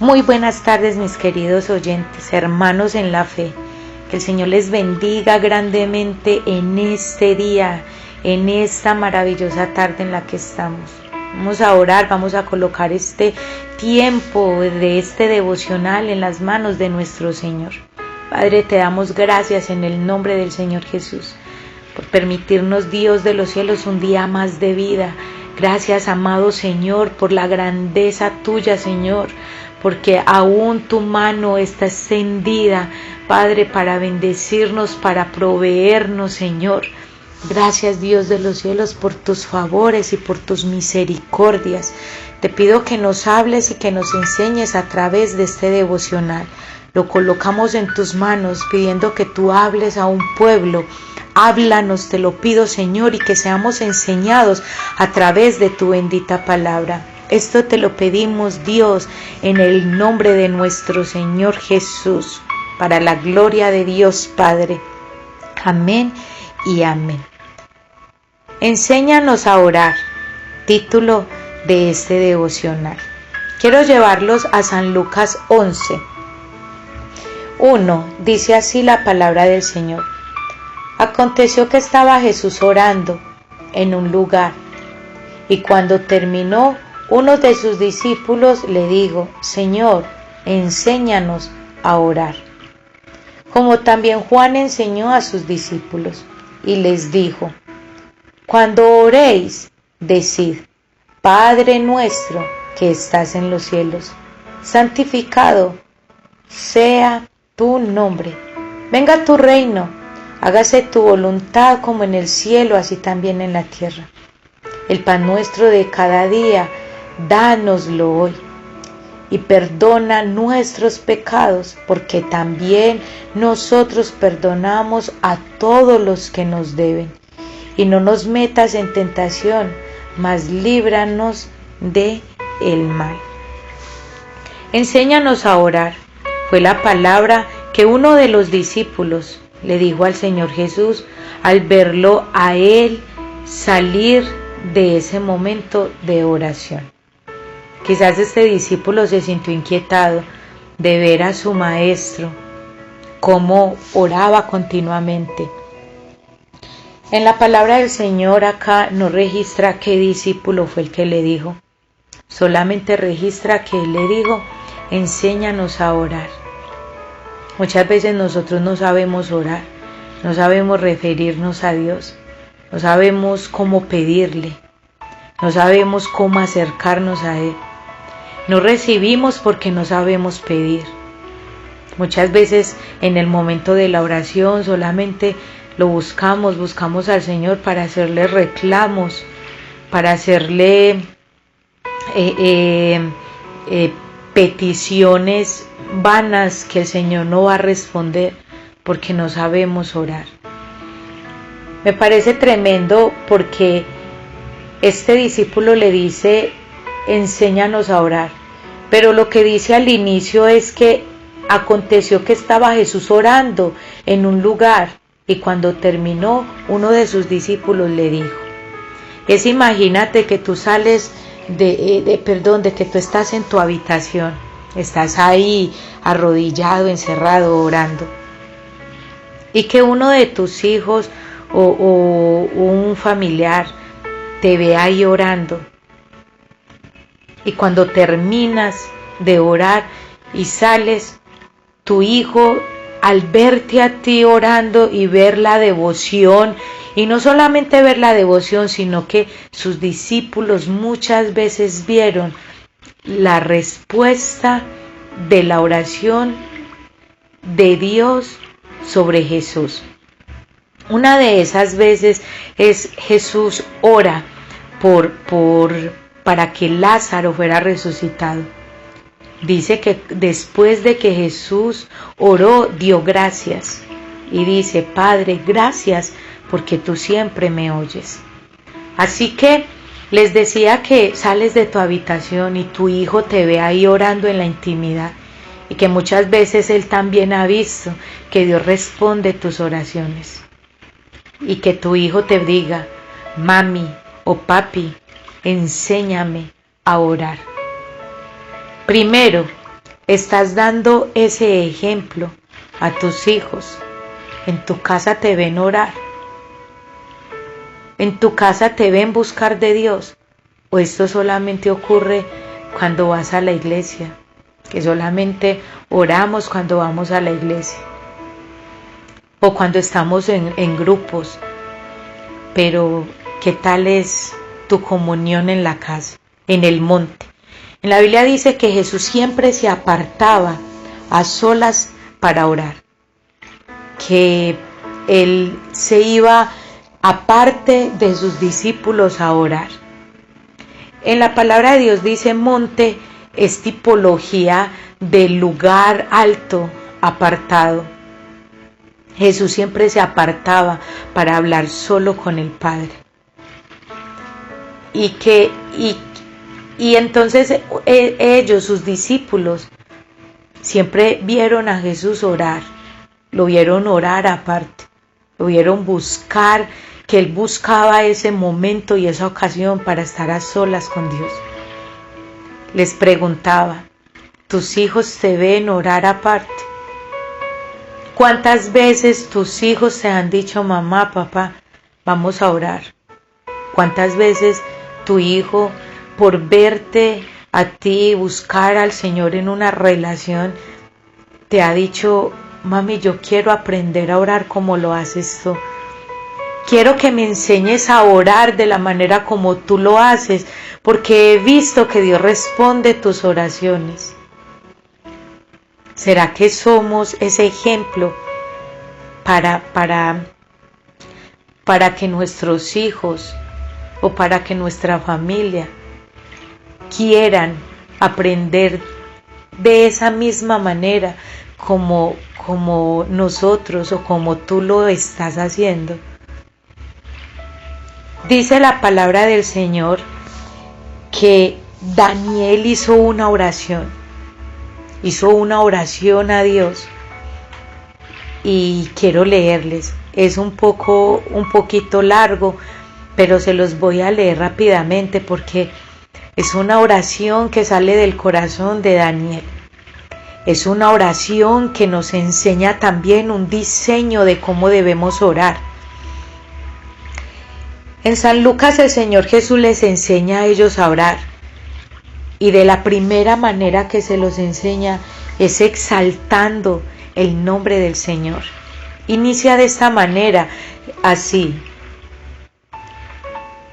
Muy buenas tardes, mis queridos oyentes, hermanos en la fe. Que el Señor les bendiga grandemente en este día, en esta maravillosa tarde en la que estamos. Vamos a orar, vamos a colocar este tiempo de este devocional en las manos de nuestro Señor. Padre, te damos gracias en el nombre del Señor Jesús por permitirnos, Dios de los cielos, un día más de vida. Gracias, amado Señor, por la grandeza tuya, Señor, porque aún tu mano está extendida, Padre, para bendecirnos, para proveernos, Señor. Gracias, Dios de los cielos, por tus favores y por tus misericordias. Te pido que nos hables y que nos enseñes a través de este devocional. Lo colocamos en tus manos, pidiendo que tú hables a un pueblo. Háblanos, te lo pido, Señor, y que seamos enseñados a través de tu bendita palabra. Esto te lo pedimos, Dios, en el nombre de nuestro Señor Jesús, para la gloria de Dios Padre. Amén y amén. Enséñanos a orar, título de este devocional. Quiero llevarlos a San Lucas 11. 1. Dice así la palabra del Señor. Aconteció que estaba Jesús orando en un lugar, y cuando terminó, uno de sus discípulos le dijo: Señor, enséñanos a orar. Como también Juan enseñó a sus discípulos, y les dijo: Cuando oréis, decid: Padre nuestro que estás en los cielos, santificado sea tu nombre. Venga tu reino, hágase tu voluntad como en el cielo, así también en la tierra. El pan nuestro de cada día, dánoslo hoy, y perdona nuestros pecados, porque también nosotros perdonamos a todos los que nos deben. Y no nos metas en tentación, mas líbranos de el mal. Enséñanos a orar. Fue la palabra que uno de los discípulos le dijo al Señor Jesús al verlo a él salir de ese momento de oración. Quizás este discípulo se sintió inquietado de ver a su maestro cómo oraba continuamente. En la palabra del Señor acá no registra qué discípulo fue el que le dijo, solamente registra que él le dijo: enséñanos a orar. Muchas veces nosotros no sabemos orar, no sabemos referirnos a Dios, no sabemos cómo pedirle, no sabemos cómo acercarnos a Él. No recibimos porque no sabemos pedir. Muchas veces en el momento de la oración solamente lo buscamos al Señor para hacerle reclamos, para hacerle peticiones vanas que el Señor no va a responder porque no sabemos orar. Me parece tremendo porque este discípulo le dice: enséñanos a orar, pero lo que dice al inicio es que aconteció que estaba Jesús orando en un lugar, y cuando terminó, uno de sus discípulos le dijo. Imagínate que tú sales de que tú estás en tu habitación, estás ahí arrodillado, encerrado, orando, y que uno de tus hijos o un familiar te ve ahí orando, y cuando terminas de orar y sales, tu hijo, al verte a ti orando y ver la devoción, y no solamente ver la devoción, sino que sus discípulos muchas veces vieron la respuesta de la oración de Dios sobre Jesús. Una de esas veces es Jesús ora para que Lázaro fuera resucitado. Dice que después de que Jesús oró, dio gracias y dice: Padre, gracias porque tú siempre me oyes. Así que les decía que sales de tu habitación y tu hijo te ve ahí orando en la intimidad, y que muchas veces él también ha visto que Dios responde tus oraciones, y que tu hijo te diga: mami o papi, enséñame a orar. Primero, Estás dando ese ejemplo a tus hijos. En tu casa te ven orar. En tu casa te ven buscar de Dios. O esto solamente ocurre cuando vas a la iglesia, que solamente oramos cuando vamos a la iglesia. O cuando estamos en grupos. Pero, ¿qué tal es tu comunión en la casa, en el monte? En la Biblia dice que Jesús siempre se apartaba a solas para orar. Que Él se iba aparte de sus discípulos a orar. En la palabra de Dios dice monte es tipología del lugar alto, apartado. Jesús siempre se apartaba para hablar solo con el Padre. Y entonces ellos, sus discípulos, siempre vieron a Jesús orar. Lo vieron orar aparte. Lo vieron buscar, que Él buscaba ese momento y esa ocasión para estar a solas con Dios. Les preguntaba, ¿tus hijos te ven orar aparte? ¿Cuántas veces tus hijos te han dicho, mamá, papá, vamos a orar? ¿Cuántas veces tu hijo, por verte a ti, buscar al Señor en una relación, te ha dicho, mami, yo quiero aprender a orar como lo haces tú? Quiero que me enseñes a orar de la manera como tú lo haces, porque he visto que Dios responde tus oraciones. ¿Será que somos ese ejemplo para que nuestros hijos o para que nuestra familia quieran aprender de esa misma manera como nosotros o como tú lo estás haciendo? Dice la palabra del Señor que Daniel hizo una oración a Dios, y quiero leerles. Es un poquito largo, pero se los voy a leer rápidamente porque es una oración que sale del corazón de Daniel. Es una oración que nos enseña también un diseño de cómo debemos orar. En San Lucas el Señor Jesús les enseña a ellos a orar, y de la primera manera que se los enseña es exaltando el nombre del Señor. Inicia de esta manera, así.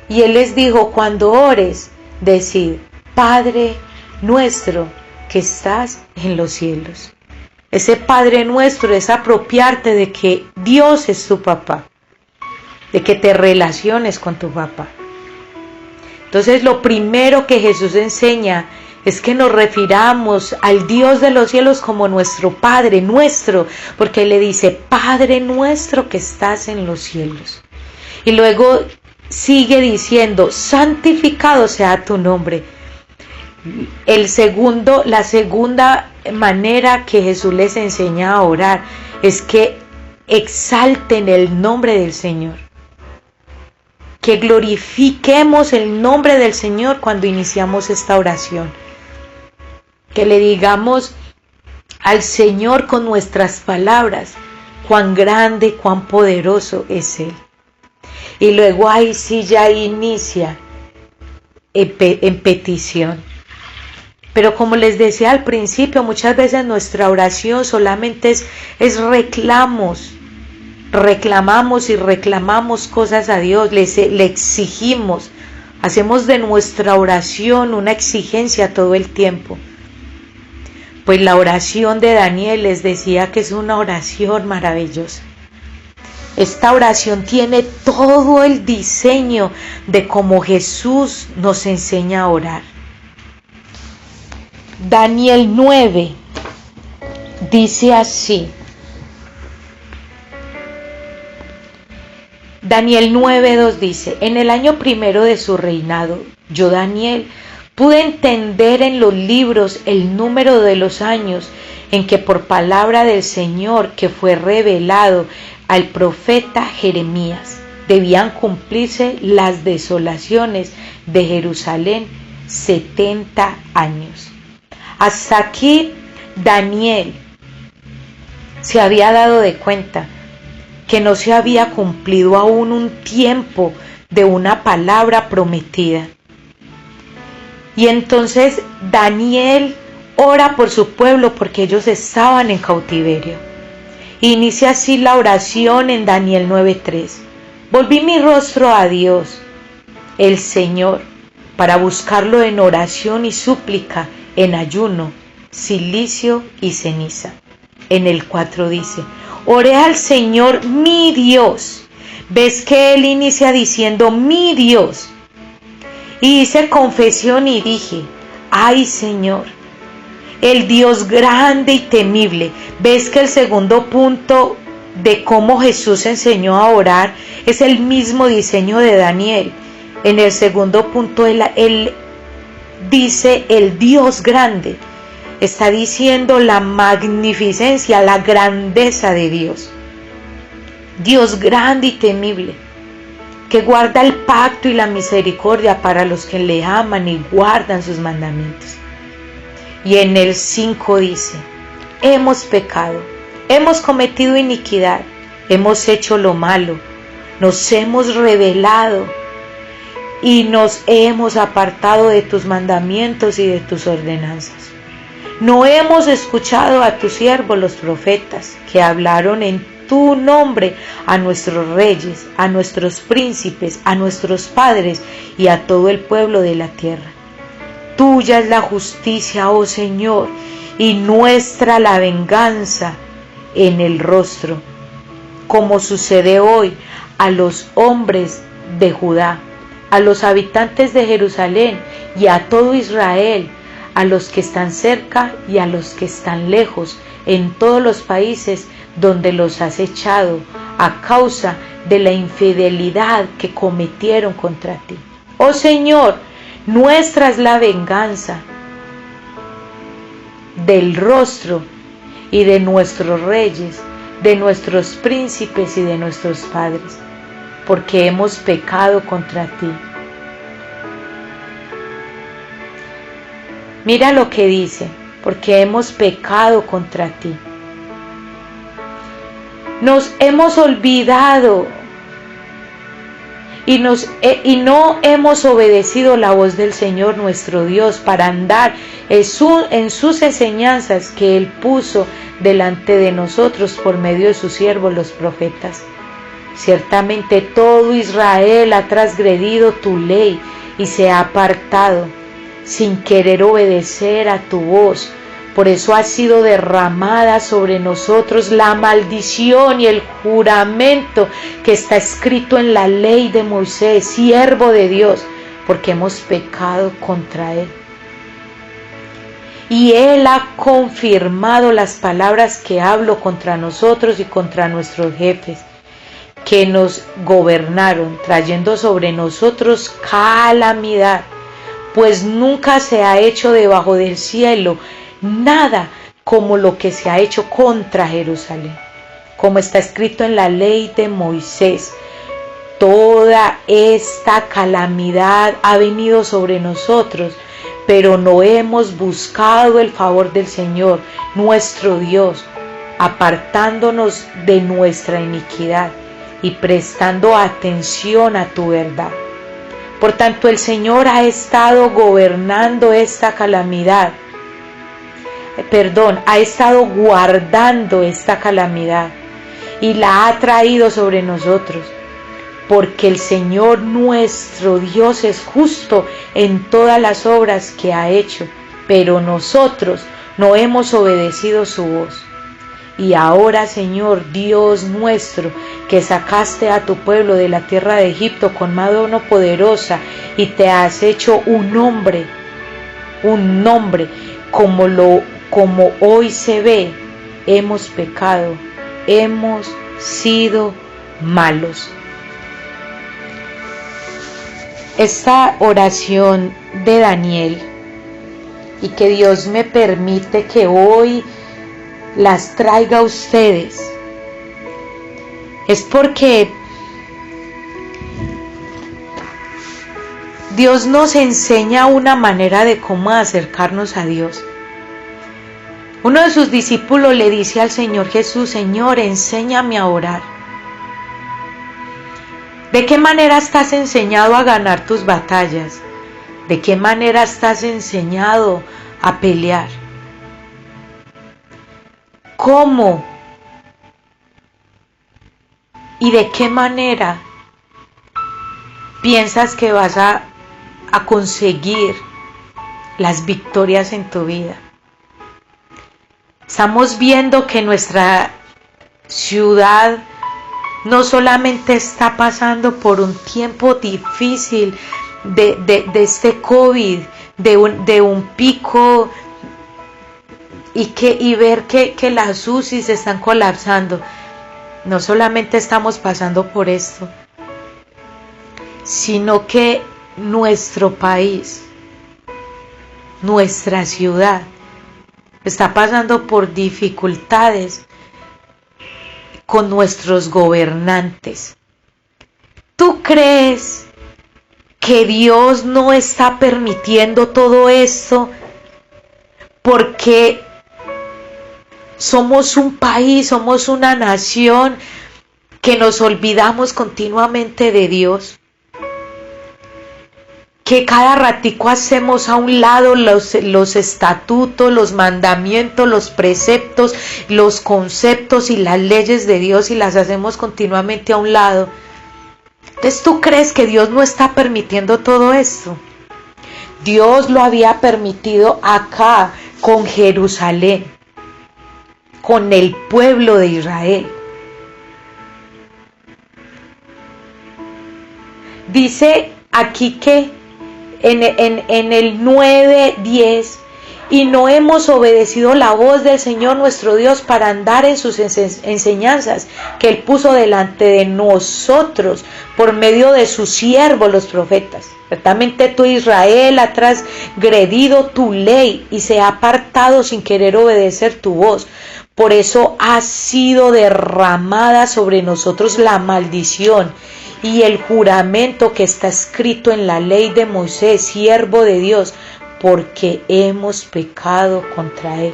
Y Él les dijo, cuando ores, decid, Padre nuestro que estás en los cielos. Ese Padre nuestro es apropiarte de que Dios es tu papá, de que te relaciones con tu papá. Entonces lo primero que Jesús enseña es que nos refiramos al Dios de los cielos como nuestro Padre nuestro, porque Él le dice, Padre nuestro que estás en los cielos. Y luego sigue diciendo, santificado sea tu nombre. La segunda manera que Jesús les enseña a orar es que exalten el nombre del Señor. Que glorifiquemos el nombre del Señor cuando iniciamos esta oración. Que le digamos al Señor con nuestras palabras cuán grande, cuán poderoso es Él. Y luego ahí sí ya inicia en petición. Pero como les decía al principio, muchas veces nuestra oración solamente es reclamos. Reclamamos y reclamamos cosas a Dios, le exigimos, hacemos de nuestra oración una exigencia todo el tiempo. Pues la oración de Daniel les decía que es una oración maravillosa. Esta oración tiene todo el diseño de cómo Jesús nos enseña a orar. Daniel 9 dice así. Daniel 9:2 dice, en el año primero de su reinado, yo Daniel pude entender en los libros el número de los años en que por palabra del Señor que fue revelado al profeta Jeremías debían cumplirse las desolaciones de Jerusalén 70 años. Hasta aquí Daniel se había dado de cuenta que no se había cumplido aún un tiempo de una palabra prometida. Y entonces Daniel ora por su pueblo porque ellos estaban en cautiverio. Inicia así la oración en Daniel 9:3. Volví mi rostro a Dios, el Señor, para buscarlo en oración y súplica, en ayuno, cilicio y ceniza. En el 4 dice, oré al Señor mi Dios. ¿Ves que él inicia diciendo mi Dios? Y hice confesión y dije, ay Señor, el Dios grande y temible. ¿Ves que el segundo punto de cómo Jesús enseñó a orar es el mismo diseño de Daniel? En el segundo punto él dice el Dios grande. Está diciendo la magnificencia, la grandeza de Dios. Dios grande y temible, que guarda el pacto y la misericordia para los que le aman y guardan sus mandamientos. Y en el 5 dice, hemos pecado, hemos cometido iniquidad, hemos hecho lo malo, nos hemos rebelado y nos hemos apartado de tus mandamientos y de tus ordenanzas. No hemos escuchado a tus siervos los profetas, que hablaron en tu nombre a nuestros reyes, a nuestros príncipes, a nuestros padres y a todo el pueblo de la tierra. Tuya es la justicia, oh Señor, y nuestra la venganza en el rostro, como sucede hoy a los hombres de Judá, a los habitantes de Jerusalén y a todo Israel, a los que están cerca y a los que están lejos, en todos los países donde los has echado a causa de la infidelidad que cometieron contra ti. Oh Señor, nuestra es la venganza del rostro y de nuestros reyes, de nuestros príncipes y de nuestros padres, porque hemos pecado contra ti. Mira lo que dice, porque hemos pecado contra ti. Nos hemos olvidado y no hemos obedecido la voz del Señor nuestro Dios para andar en sus enseñanzas que Él puso delante de nosotros por medio de sus siervos los profetas. Ciertamente todo Israel ha transgredido tu ley y se ha apartado sin querer obedecer a tu voz. Por eso ha sido derramada sobre nosotros la maldición y el juramento que está escrito en la ley de Moisés, siervo de Dios, porque hemos pecado contra Él. Y Él ha confirmado las palabras que hablo contra nosotros y contra nuestros jefes, que nos gobernaron, trayendo sobre nosotros calamidad, pues nunca se ha hecho debajo del cielo nada como lo que se ha hecho contra Jerusalén, como está escrito en la ley de Moisés. Toda esta calamidad ha venido sobre nosotros, pero no hemos buscado el favor del Señor, nuestro Dios, apartándonos de nuestra iniquidad y prestando atención a tu verdad. Por tanto, el Señor ha estado gobernando esta calamidad, ha estado guardando esta calamidad y la ha traído sobre nosotros, porque el Señor nuestro Dios es justo en todas las obras que ha hecho, pero nosotros no hemos obedecido su voz. Y ahora, Señor Dios nuestro, que sacaste a tu pueblo de la tierra de Egipto con mano poderosa y te has hecho un nombre como hoy se ve, hemos pecado, hemos sido malos. Esta oración de Daniel, y que Dios me permite que hoy las traiga a ustedes, es porque Dios nos enseña una manera de cómo acercarnos a Dios. Uno de sus discípulos le dice al Señor Jesús: Señor, enséñame a orar. ¿De qué manera estás enseñado a ganar tus batallas? ¿De qué manera estás enseñado a pelear? ¿Cómo? ¿Y de qué manera piensas que vas a conseguir las victorias en tu vida? Estamos viendo que nuestra ciudad no solamente está pasando por un tiempo difícil de este COVID, de un pico, y ver que las UCIs están colapsando. No solamente estamos pasando por esto, sino que nuestro país, nuestra ciudad, está pasando por dificultades con nuestros gobernantes. ¿Tú crees que Dios no está permitiendo todo esto porque somos un país, somos una nación que nos olvidamos continuamente de Dios? Que cada ratico hacemos a un lado los estatutos, los mandamientos, los preceptos, los conceptos y las leyes de Dios, y las hacemos continuamente a un lado. Entonces, ¿tú crees que Dios no está permitiendo todo esto? Dios lo había permitido acá con Jerusalén, con el pueblo de Israel. Dice aquí que en el 9:10, y no hemos obedecido la voz del Señor nuestro Dios para andar en sus enseñanzas que Él puso delante de nosotros por medio de sus siervos los profetas. Ciertamente tú, Israel, has transgredido tu ley y se ha apartado sin querer obedecer tu voz. Por eso ha sido derramada sobre nosotros la maldición y el juramento que está escrito en la ley de Moisés, siervo de Dios, porque hemos pecado contra Él.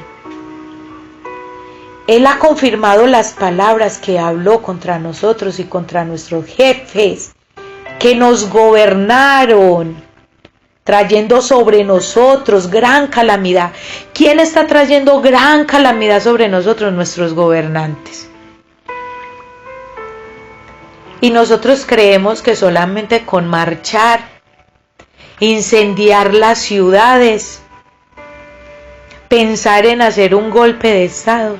Él ha confirmado las palabras que habló contra nosotros y contra nuestros jefes, que nos gobernaron, trayendo sobre nosotros gran calamidad. ¿Quién está trayendo gran calamidad sobre nosotros? Nuestros gobernantes. Y nosotros creemos que solamente con marchar, incendiar las ciudades, pensar en hacer un golpe de estado,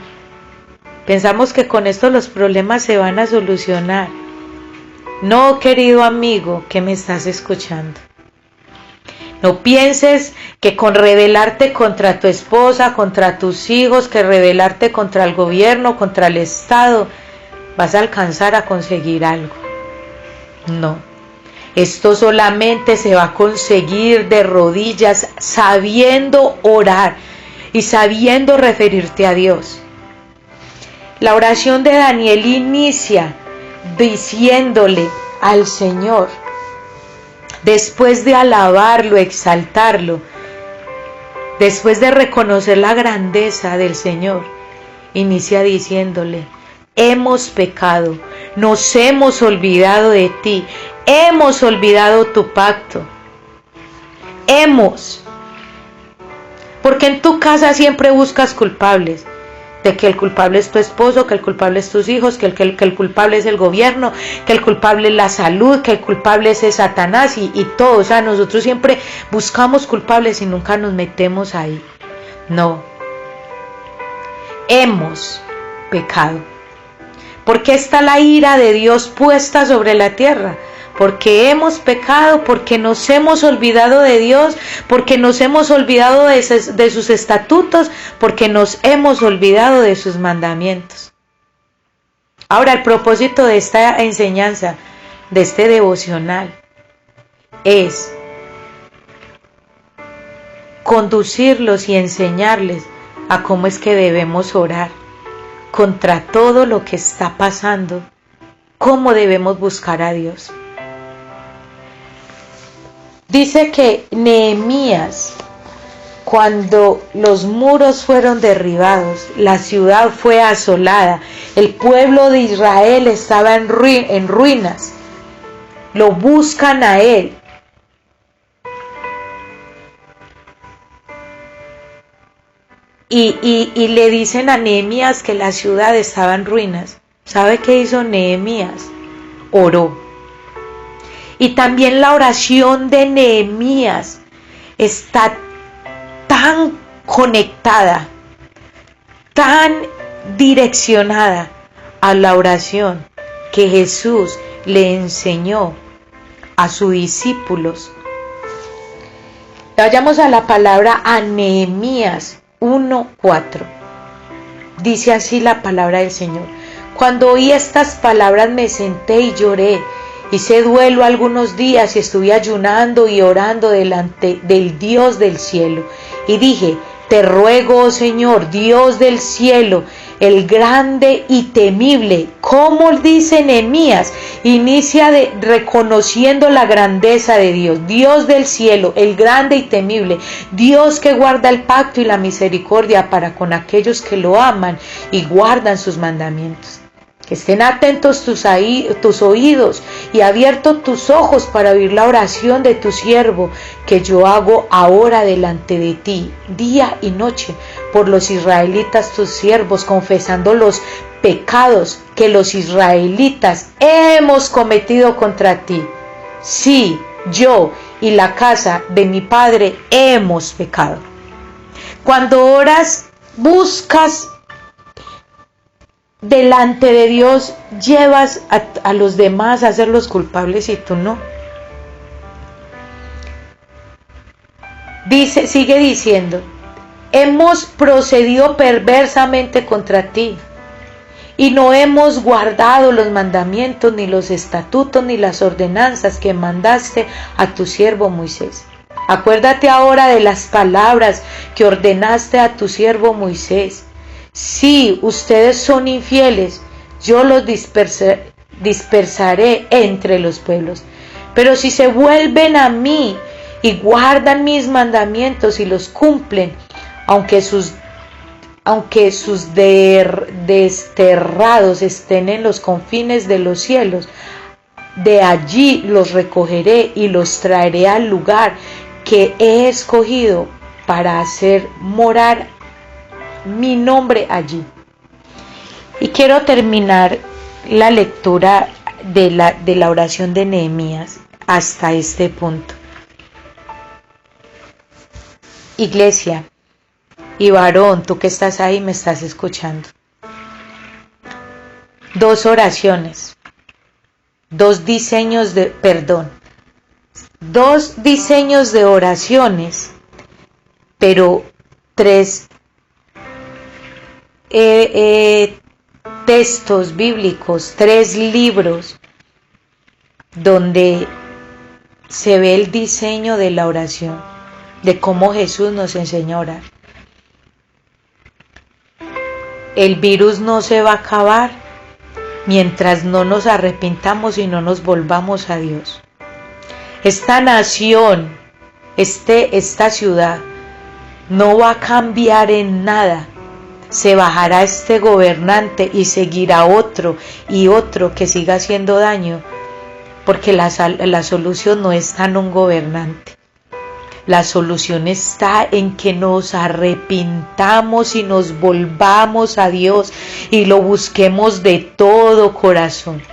pensamos que con esto los problemas se van a solucionar. No, querido amigo que me estás escuchando. No pienses que con rebelarte contra tu esposa, contra tus hijos, que rebelarte contra el gobierno, contra el Estado, vas a alcanzar a conseguir algo. No, esto solamente se va a conseguir de rodillas, sabiendo orar y sabiendo referirte a Dios. La oración de Daniel inicia diciéndole al Señor, después de alabarlo, exaltarlo, después de reconocer la grandeza del Señor, inicia diciéndole: hemos pecado, nos hemos olvidado de ti, hemos olvidado tu pacto. Porque en tu casa siempre buscas culpables, de que el culpable es tu esposo, que el culpable es tus hijos, que el culpable es el gobierno, que el culpable es la salud, que el culpable es Satanás y todo. O sea, nosotros siempre buscamos culpables y nunca nos metemos ahí. No. Hemos pecado. ¿Por qué está la ira de Dios puesta sobre la tierra? Porque hemos pecado, porque nos hemos olvidado de Dios, porque nos hemos olvidado de sus estatutos, porque nos hemos olvidado de sus mandamientos. Ahora, el propósito de esta enseñanza, de este devocional, es conducirlos y enseñarles a cómo es que debemos orar contra todo lo que está pasando, cómo debemos buscar a Dios. Dice que Nehemías cuando los muros fueron derribados, la ciudad fue asolada, el pueblo de Israel estaba en ruinas, lo buscan a él. Y le dicen a Nehemías que la ciudad estaba en ruinas. ¿Sabe qué hizo Nehemías? Oró. Y también la oración de Nehemías está tan conectada, tan direccionada a la oración que Jesús le enseñó a sus discípulos. Vayamos a la palabra a Nehemías 1:4. Dice así la palabra del Señor: cuando oí estas palabras me senté y lloré, hice duelo algunos días y estuve ayunando y orando delante del Dios del cielo. Y dije: te ruego, oh Señor, Dios del cielo, el grande y temible. Como dice Nehemías, inicia reconociendo la grandeza de Dios. Dios del cielo, el grande y temible. Dios que guarda el pacto y la misericordia para con aquellos que lo aman y guardan sus mandamientos. Que estén atentos tus oídos y abiertos tus ojos para oír la oración de tu siervo que yo hago ahora delante de ti, día y noche, por los israelitas tus siervos, confesando los pecados que los israelitas hemos cometido contra ti. Sí, yo y la casa de mi padre hemos pecado. Cuando oras, buscas delante de Dios, llevas a los demás a ser los culpables y tú no. Sigue diciendo: hemos procedido perversamente contra ti y no hemos guardado los mandamientos, ni los estatutos, ni las ordenanzas que mandaste a tu siervo Moisés. Acuérdate ahora de las palabras que ordenaste a tu siervo Moisés. Si ustedes son infieles, yo los dispersaré entre los pueblos. Pero si se vuelven a mí y guardan mis mandamientos y los cumplen, aunque sus desterrados estén en los confines de los cielos, de allí los recogeré y los traeré al lugar que he escogido para hacer morar mi nombre allí. Y quiero terminar la lectura de la oración de Nehemías hasta este punto. Iglesia y varón, tú que estás ahí me estás escuchando. Dos oraciones, dos diseños de oraciones, pero tres textos bíblicos, tres libros donde se ve el diseño de la oración, de cómo Jesús nos enseñó a orar. El virus no se va a acabar mientras no nos arrepintamos y no nos volvamos a Dios. Esta nación, esta ciudad no va a cambiar en nada. Se bajará este gobernante y seguirá otro y otro que siga haciendo daño, porque la solución no está en un gobernante. La solución está en que nos arrepintamos y nos volvamos a Dios y lo busquemos de todo corazón.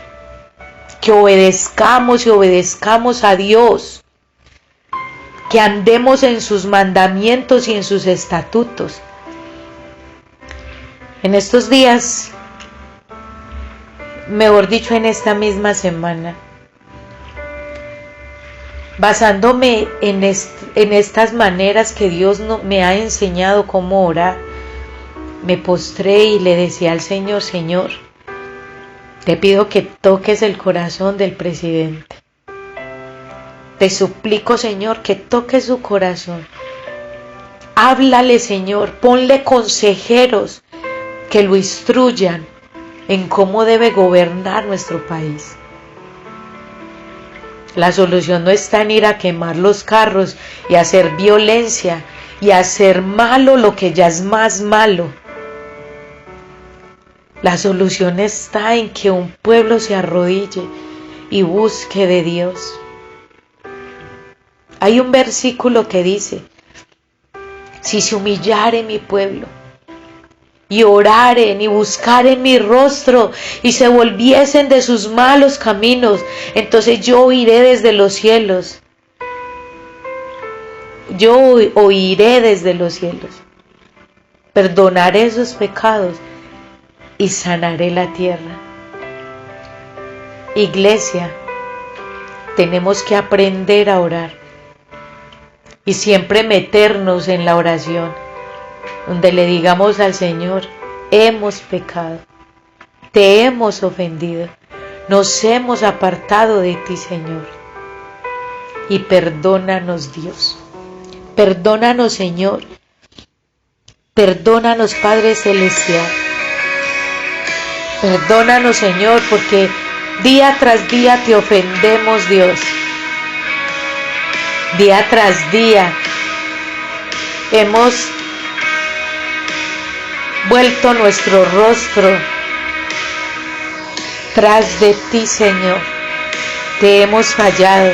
Que obedezcamos a Dios. Que andemos en sus mandamientos y en sus estatutos. En estos días, mejor dicho, en esta misma semana, basándome en estas maneras que Dios me ha enseñado cómo orar, me postré y le decía al Señor: Señor, te pido que toques el corazón del presidente. Te suplico, Señor, que toques su corazón. Háblale, Señor, ponle consejeros que lo instruyan en cómo debe gobernar nuestro país. La solución no está en ir a quemar los carros y hacer violencia y hacer malo lo que ya es más malo. La solución está en que un pueblo se arrodille y busque de Dios. Hay un versículo que dice: si se humillare mi pueblo y oraren y buscaren mi rostro y se volviesen de sus malos caminos, entonces yo oiré desde los cielos. Yo oiré desde los cielos, perdonaré sus pecados y sanaré la tierra. Iglesia, tenemos que aprender a orar y siempre meternos en la oración, donde le digamos al Señor: hemos pecado, te hemos ofendido, nos hemos apartado de ti, Señor, y perdónanos, Dios. Perdónanos, Señor. Perdónanos, Padre Celestial. Perdónanos, Señor, porque día tras día te ofendemos, Dios. Día tras día hemos vuelto nuestro rostro tras de ti, Señor. Te hemos fallado.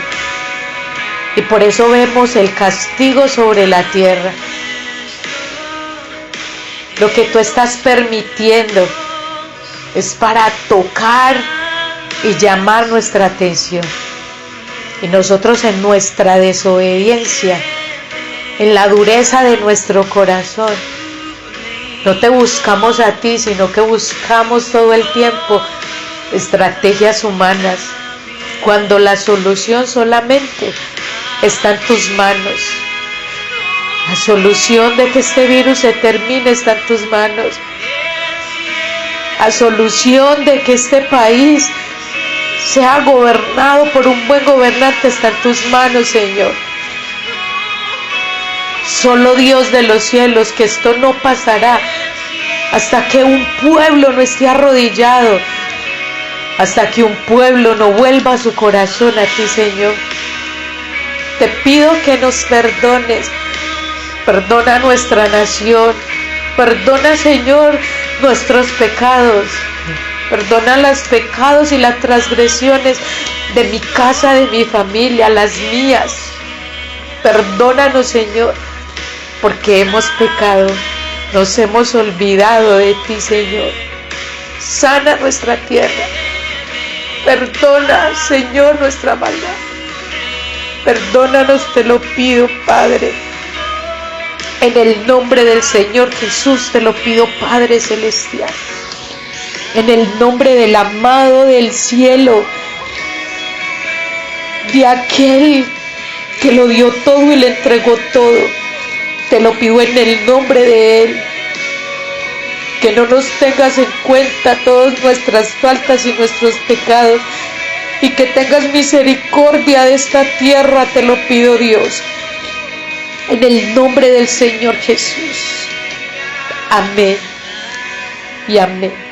Y por eso vemos el castigo sobre la tierra. Lo que tú estás permitiendo es para tocar y llamar nuestra atención. Y nosotros en nuestra desobediencia, en la dureza de nuestro corazón, no te buscamos a ti, sino que buscamos todo el tiempo estrategias humanas, cuando la solución solamente está en tus manos. La solución de que este virus se termine está en tus manos. La solución de que este país sea gobernado por un buen gobernante está en tus manos, Señor. Solo Dios de los cielos, que esto no pasará hasta que un pueblo no esté arrodillado, hasta que un pueblo no vuelva su corazón a ti, Señor. Te pido que nos perdones. Perdona nuestra nación. Perdona, Señor, nuestros pecados. Perdona los pecados y las transgresiones de mi casa, de mi familia, las mías. Perdónanos, Señor, porque hemos pecado. Nos hemos olvidado de ti, Señor. Sana nuestra tierra. Perdona, Señor, nuestra maldad. Perdónanos, te lo pido, Padre. En el nombre del Señor Jesús te lo pido, Padre Celestial. En el nombre del amado del cielo, de aquel que lo dio todo y le entregó todo, te lo pido en el nombre de Él. Que no nos tengas en cuenta todas nuestras faltas y nuestros pecados, y que tengas misericordia de esta tierra, te lo pido, Dios, en el nombre del Señor Jesús. Amén y amén.